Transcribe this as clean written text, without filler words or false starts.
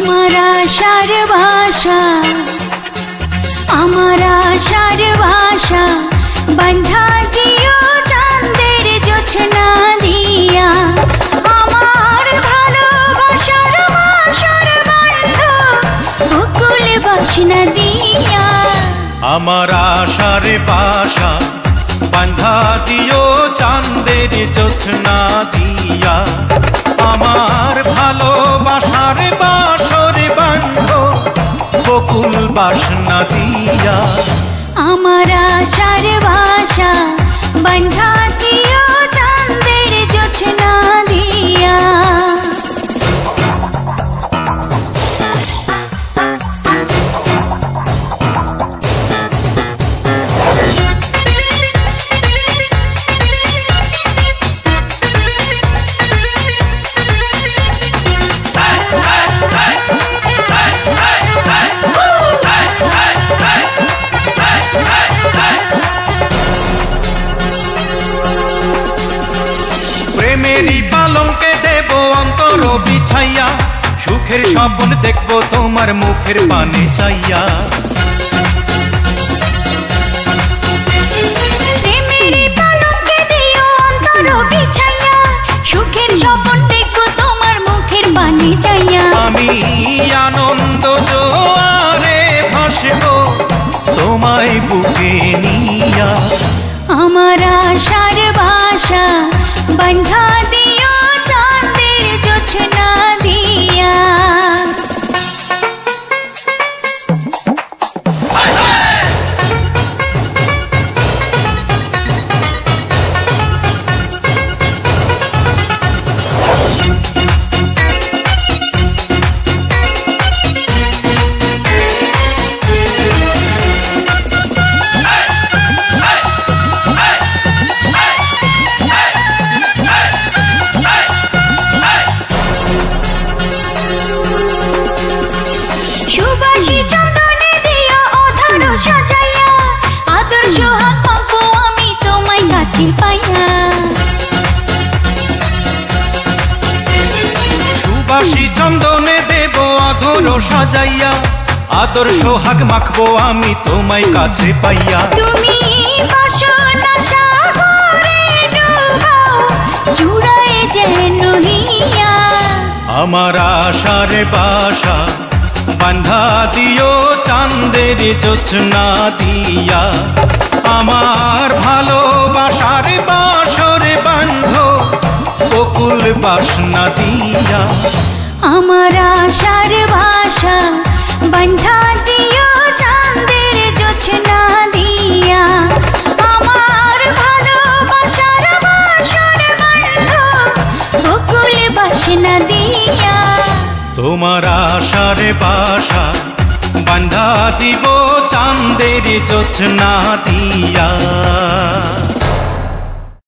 আমার আশার ভাষা, আমার আশার ভাষা বান্ধা দিও চাঁদের জোছনা দিয়া। আমার ভালোবাসার বাসর বান্ধ বকুল বাসনা দিয়া। আমার আশার বাসা বান্ধা দিও চাঁদের জোছনা দিয়া। আমার ভালোবাসার বাসর বান্ধ বকুল বাসনা দিয়া। আমার আশার ভাষা বান্ধা দিও চাঁদের জোছনা দিয়া। প্রেমেরই পালঙ্কে দেব অন্তর বিছাইয়া। সুখের স্বপ্ন দেখব তোমার মুখের পানে চাইয়া। প্রেমেরই পালঙ্কে দিও অন্তর বিছাইয়া। সুখের স্বপ্ন দেখব তোমার মুখের পানে চাইয়া। আমি আনন্দ জোয়ারে ভাসব তোমায় বুকে নিয়া। আমার আশার ভাষা বান্ধা দিও চাঁদের জোছনা দিয়া। সুবাসী চন্দনে দিও অধর সাজাইয়া। আদর সোহাগ পাবো আমি তোমায় কাছে পাইয়া। সুবাসী চন্দনে দেব আদর সাজাইয়া। আদর সোহাগ মাখবো আমি তোমায় কাছে পাইয়া। তুমি বাসনা সাগরে ডুবাও জুড়ায় যেন হিয়া। আমার আশার বাসা বান্ধা দিও চাঁদের জোছনা দিয়া। আমার ভালোবাসার বাসর বান্ধ বকুল বাসনা দিয়া। আমার আশার ভাষা বান্ধা দিও চাঁদের জোছনা দিয়া। আমার ভালোবাসার বাসর বান্ধ বকুল বাসনা দিয়া। তোমার আশার বাসা বান্ধা দিব চাঁদের জোছনা দিয়া।